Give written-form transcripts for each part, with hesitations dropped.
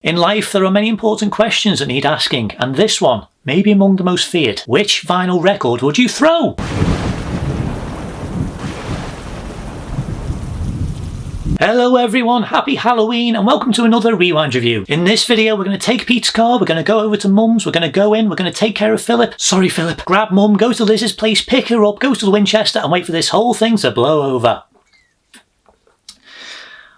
In life, there are many important questions that need asking, and this one may be among the most feared. Which vinyl record would you throw? Hello everyone, happy Halloween and welcome to another Rewind review. In this video we're going to take Pete's car, we're going to go over to Mum's, we're going to go in, we're going to take care of Philip. Sorry Philip. Grab Mum, go to Liz's place, pick her up, go to the Winchester and wait for this whole thing to blow over.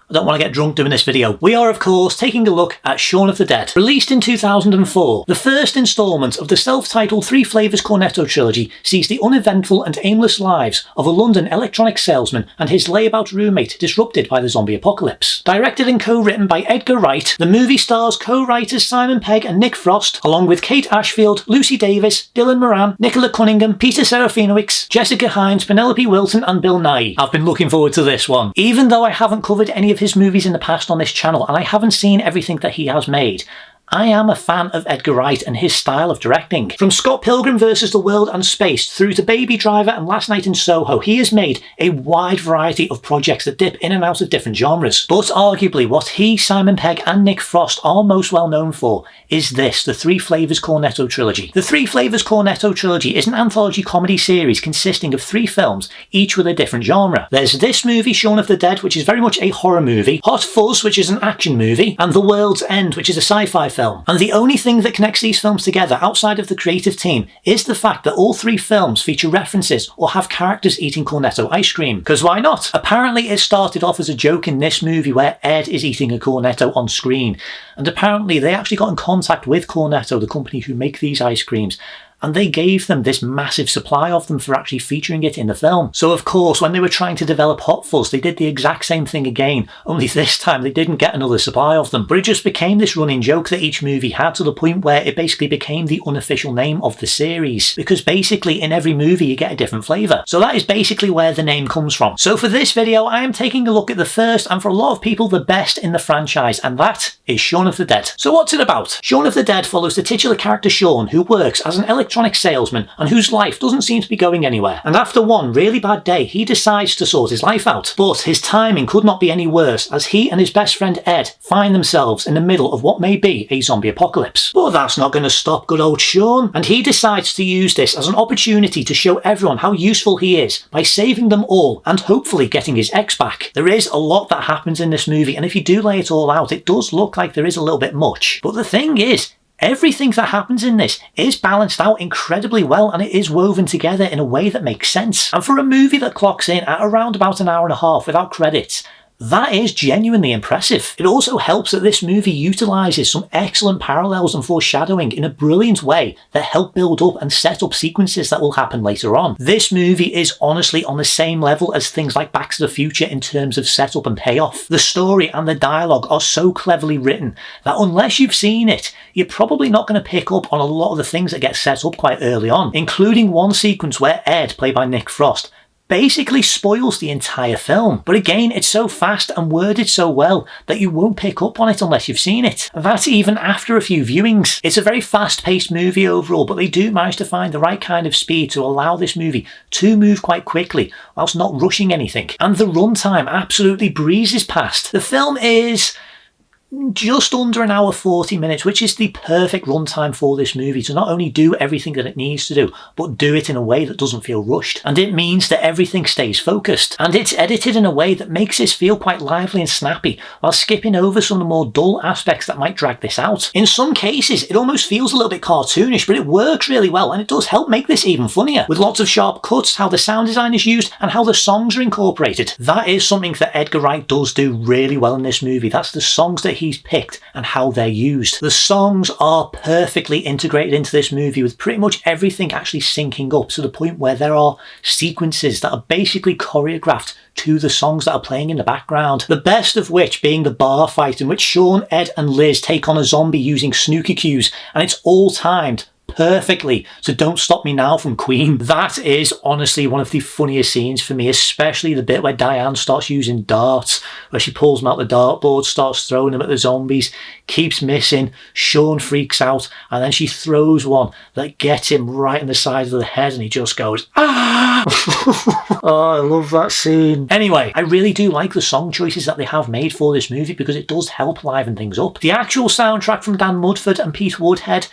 I don't want to get drunk doing this video. We are, of course, taking a look at Shaun of the Dead. Released in 2004, the first instalment of the self-titled Three Flavours Cornetto trilogy sees the uneventful and aimless lives of a London electronics salesman and his layabout roommate disrupted by the zombie apocalypse. Directed and co-written by Edgar Wright, the movie stars co-writers Simon Pegg and Nick Frost, along with Kate Ashfield, Lucy Davis, Dylan Moran, Nicola Cunningham, Peter Serafinowicz, Jessica Hines, Penelope Wilton and Bill Nighy. I've been looking forward to this one. Even though I haven't covered any of his movies in the past on this channel and I haven't seen everything that he has made, I am a fan of Edgar Wright and his style of directing. From Scott Pilgrim vs. the World and Space through to Baby Driver and Last Night in Soho, he has made a wide variety of projects that dip in and out of different genres. But arguably what he, Simon Pegg and Nick Frost are most well known for is this, the Three Flavours Cornetto trilogy. The Three Flavours Cornetto trilogy is an anthology comedy series consisting of 3 films, each with a different genre. There's this movie, Shaun of the Dead, which is very much a horror movie, Hot Fuzz, which is an action movie, and The World's End, which is a sci-fi film. And the only thing that connects these films together outside of the creative team is the fact that all 3 films feature references or have characters eating Cornetto ice cream. Because why not? Apparently it started off as a joke in this movie where Ed is eating a Cornetto on screen, and apparently they actually got in contact with Cornetto, the company who make these ice creams, and they gave them this massive supply of them for actually featuring it in the film. So of course, when they were trying to develop Hot Fuzz, they did the exact same thing again, only this time they didn't get another supply of them. But it just became this running joke that each movie had, to the point where it basically became the unofficial name of the series, because basically in every movie you get a different flavour. So that is basically where the name comes from. So for this video, I am taking a look at the first, and for a lot of people, the best in the franchise, and that is Shaun of the Dead. So what's it about? Shaun of the Dead follows the titular character Shaun, who works as an electronic salesman and whose life doesn't seem to be going anywhere. And after one really bad day, he decides to sort his life out. But his timing could not be any worse, as he and his best friend Ed find themselves in the middle of what may be a zombie apocalypse. But that's not going to stop good old Shaun, and he decides to use this as an opportunity to show everyone how useful he is by saving them all and hopefully getting his ex back. There is a lot that happens in this movie, and if you do lay it all out, it does look like there is a little bit much. But the thing is, everything that happens in this is balanced out incredibly well, and it is woven together in a way that makes sense. And for a movie that clocks in at around about an hour and a half without credits, that is genuinely impressive. It also helps that this movie utilises some excellent parallels and foreshadowing in a brilliant way that help build up and set up sequences that will happen later on. This movie is honestly on the same level as things like Back to the Future in terms of setup and payoff. The story and the dialogue are so cleverly written that unless you've seen it, you're probably not going to pick up on a lot of the things that get set up quite early on, including one sequence where Ed, played by Nick Frost, basically spoils the entire film. But again, it's so fast and worded so well that you won't pick up on it unless you've seen it. And that's even after a few viewings. It's a very fast-paced movie overall, but they do manage to find the right kind of speed to allow this movie to move quite quickly whilst not rushing anything. And the runtime absolutely breezes past. The film is just under an hour 40 minutes, which is the perfect runtime for this movie to not only do everything that it needs to do, but do it in a way that doesn't feel rushed. And it means that everything stays focused, and it's edited in a way that makes this feel quite lively and snappy, while skipping over some of the more dull aspects that might drag this out. In some cases, it almost feels a little bit cartoonish, but it works really well, and it does help make this even funnier, with lots of sharp cuts, how the sound design is used, and how the songs are incorporated. That is something that Edgar Wright does do really well in this movie. That's the songs that he's picked and how they're used. The songs are perfectly integrated into this movie, with pretty much everything actually syncing up to the point where there are sequences that are basically choreographed to the songs that are playing in the background. The best of which being the bar fight in which Shaun, Ed and Liz take on a zombie using snooker cues, and it's all timed perfectly to Don't Stop Me Now from Queen. That is honestly one of the funniest scenes for me, especially the bit where Diane starts using darts, where she pulls them out the dartboard, starts throwing them at the zombies, keeps missing, Shaun freaks out, and then she throws one that gets him right in the side of the head and he just goes, ah! Oh, I love that scene. Anyway, I really do like the song choices that they have made for this movie because it does help liven things up. The actual soundtrack from Dan Mudford and Pete Woodhead,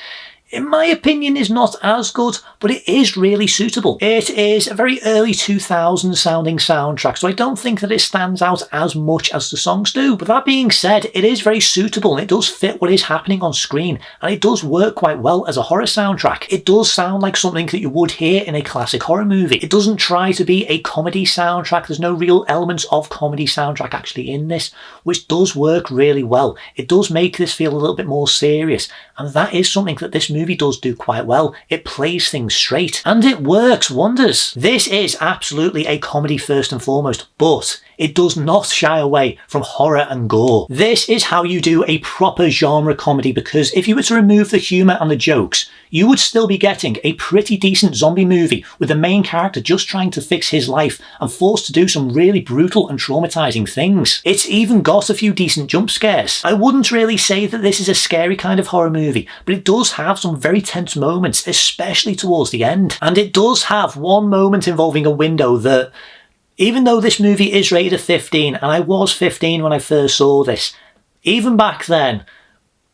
in my opinion, is not as good, but it is really suitable. It is a very early 2000s sounding soundtrack, so I don't think that it stands out as much as the songs do. But that being said, it is very suitable and it does fit what is happening on screen, and it does work quite well as a horror soundtrack. It does sound like something that you would hear in a classic horror movie. It doesn't try to be a comedy soundtrack. There's no real elements of comedy soundtrack actually in this, which does work really well. It does make this feel a little bit more serious, and that is something that this movie does do quite well. It plays things straight and it works wonders. This is absolutely a comedy first and foremost, but it does not shy away from horror and gore. This is how you do a proper genre comedy, because if you were to remove the humour and the jokes, you would still be getting a pretty decent zombie movie with the main character just trying to fix his life and forced to do some really brutal and traumatising things. It's even got a few decent jump scares. I wouldn't really say that this is a scary kind of horror movie, but it does have some very tense moments, especially towards the end. And it does have one moment involving a window that, even though this movie is rated 15, and I was 15 when I first saw this, even back then,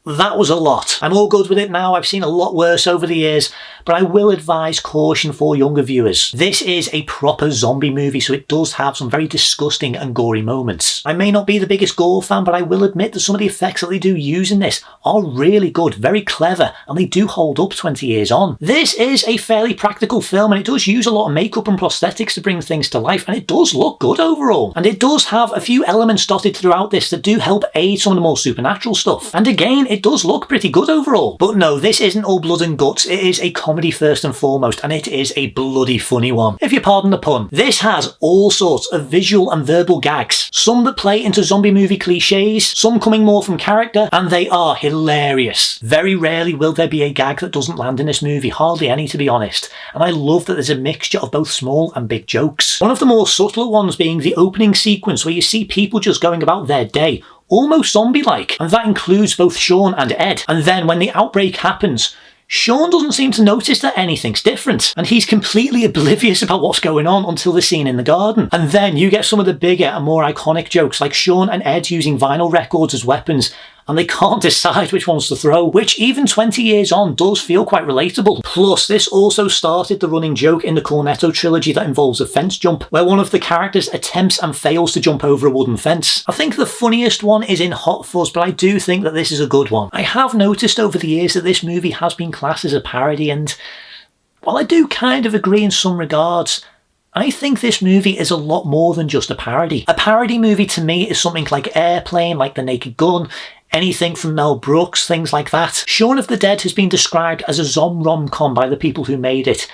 that was a lot. I'm all good with it now. I've seen a lot worse over the years, but I will advise caution for younger viewers. This is a proper zombie movie, so it does have some very disgusting and gory moments. I may not be the biggest gore fan, but I will admit that some of the effects that they do use in this are really good, very clever, and they do hold up 20 years on. This is a fairly practical film, and it does use a lot of makeup and prosthetics to bring things to life, and it does look good overall. And it does have a few elements dotted throughout this that do help aid some of the more supernatural stuff. And again, it does look pretty good overall. But no, this isn't all blood and guts. It is a comedy first and foremost, and it is a bloody funny one, if you pardon the pun. This has all sorts of visual and verbal gags, some that play into zombie movie cliches, some coming more from character, and they are hilarious. Very rarely will there be a gag that doesn't land in this movie, hardly any to be honest, and I love that there's a mixture of both small and big jokes. One of the more subtle ones being the opening sequence where you see people just going about their day, almost zombie-like, and that includes both Shaun and Ed. And then when the outbreak happens, Shaun doesn't seem to notice that anything's different, and he's completely oblivious about what's going on until the scene in the garden. And then you get some of the bigger and more iconic jokes, like Shaun and Ed using vinyl records as weapons, and they can't decide which ones to throw, which even 20 years on does feel quite relatable. Plus, this also started the running joke in the Cornetto trilogy that involves a fence jump, where one of the characters attempts and fails to jump over a wooden fence. I think the funniest one is in Hot Fuzz, but I do think that this is a good one. I have noticed over the years that this movie has been classed as a parody, and while I do kind of agree in some regards, I think this movie is a lot more than just a parody. A parody movie to me is something like Airplane, like The Naked Gun, anything from Mel Brooks, things like that. Shaun of the Dead has been described as a rom-com by the people who made it,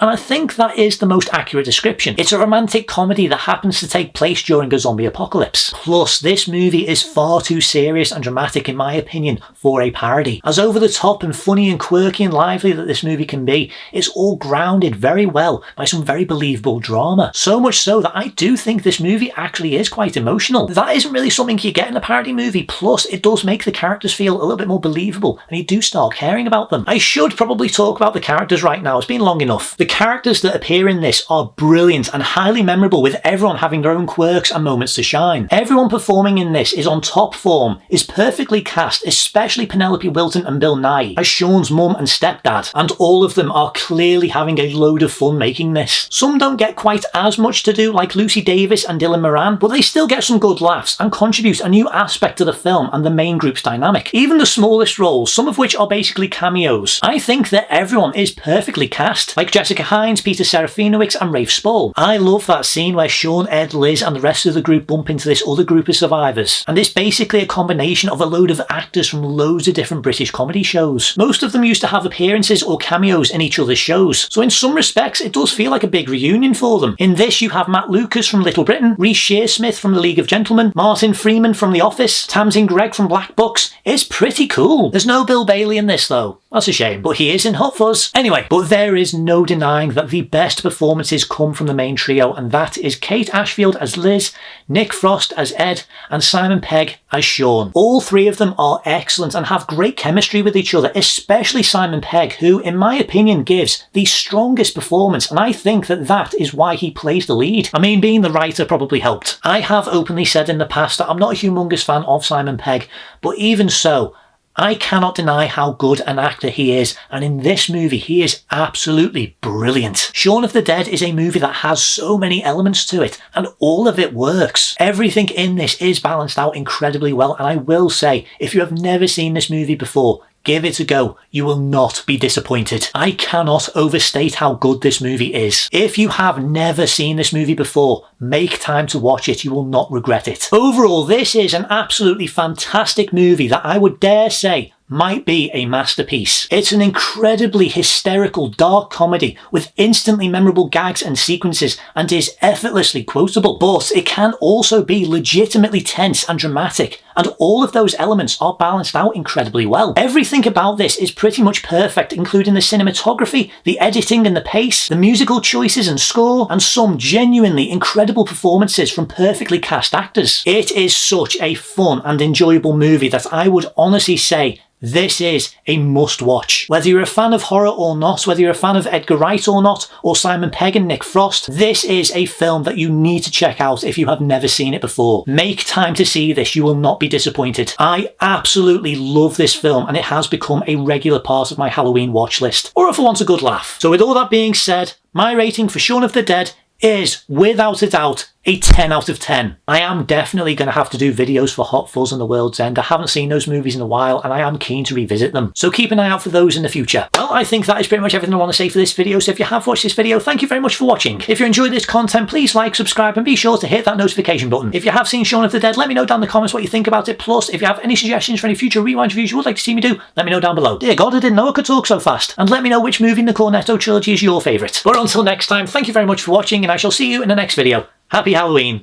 and I think that is the most accurate description. It's a romantic comedy that happens to take place during a zombie apocalypse. Plus, this movie is far too serious and dramatic, in my opinion, for a parody. As over the top and funny and quirky and lively that this movie can be, it's all grounded very well by some very believable drama. So much so that I do think this movie actually is quite emotional. That isn't really something you get in a parody movie, plus it does make the characters feel a little bit more believable, and you do start caring about them. I should probably talk about the characters right now, it's been long enough. The characters that appear in this are brilliant and highly memorable, with everyone having their own quirks and moments to shine. Everyone performing in this is on top form, is perfectly cast, especially Penelope Wilton and Bill Nighy as Shaun's mum and stepdad, and all of them are clearly having a load of fun making this. Some don't get quite as much to do, like Lucy Davis and Dylan Moran, but they still get some good laughs and contribute a new aspect to the film and the main group's dynamic. Even the smallest roles, some of which are basically cameos, I think that everyone is perfectly cast. Like Jessica Rebecca Hines, Peter Serafinowicz and Rafe Spall. I love that scene where Shaun, Ed, Liz and the rest of the group bump into this other group of survivors, and it's basically a combination of a load of actors from loads of different British comedy shows. Most of them used to have appearances or cameos in each other's shows, so in some respects it does feel like a big reunion for them. In this you have Matt Lucas from Little Britain, Rhys Shearsmith from The League of Gentlemen, Martin Freeman from The Office, Tamsin Greig from Black Books. It's pretty cool. There's no Bill Bailey in this though. That's a shame, but he is in Hot Fuzz. Anyway, but there is no denying that the best performances come from the main trio, and that is Kate Ashfield as Liz, Nick Frost as Ed, and Simon Pegg as Shaun. All three of them are excellent and have great chemistry with each other, especially Simon Pegg, who, in my opinion, gives the strongest performance, and I think that that is why he plays the lead. I mean, being the writer probably helped. I have openly said in the past that I'm not a humongous fan of Simon Pegg, but even so, I cannot deny how good an actor he is, and in this movie he is absolutely brilliant. Shaun of the Dead is a movie that has so many elements to it, and all of it works. Everything in this is balanced out incredibly well, and I will say, if you have never seen this movie before, give it a go. You will not be disappointed. I cannot overstate how good this movie is. If you have never seen this movie before, make time to watch it. You will not regret it. Overall, this is an absolutely fantastic movie that I would dare say might be a masterpiece. It's an incredibly hysterical, dark comedy with instantly memorable gags and sequences, and is effortlessly quotable. But it can also be legitimately tense and dramatic, and all of those elements are balanced out incredibly well. Everything about this is pretty much perfect, including the cinematography, the editing and the pace, the musical choices and score, and some genuinely incredible performances from perfectly cast actors. It is such a fun and enjoyable movie that I would honestly say this is a must-watch. Whether you're a fan of horror or not, whether you're a fan of Edgar Wright or not, or Simon Pegg and Nick Frost, this is a film that you need to check out if you have never seen it before. Make time to see this, you will not be disappointed. I absolutely love this film, and it has become a regular part of my Halloween watch list, or if I want a good laugh. So with all that being said, my rating for Shaun of the Dead is, without a doubt, a 10 out of 10. I am definitely going to have to do videos for Hot Fuzz and The World's End. I haven't seen those movies in a while, and I am keen to revisit them. So keep an eye out for those in the future. Well, I think that is pretty much everything I want to say for this video, so if you have watched this video, thank you very much for watching. If you enjoyed this content, please like, subscribe, and be sure to hit that notification button. If you have seen Shaun of the Dead, let me know down in the comments what you think about it. Plus, if you have any suggestions for any future rewind reviews you would like to see me do, let me know down below. Dear God, I didn't know I could talk so fast. And let me know which movie in the Cornetto trilogy is your favourite. But until next time, thank you very much for watching, and I shall see you in the next video. Happy Halloween.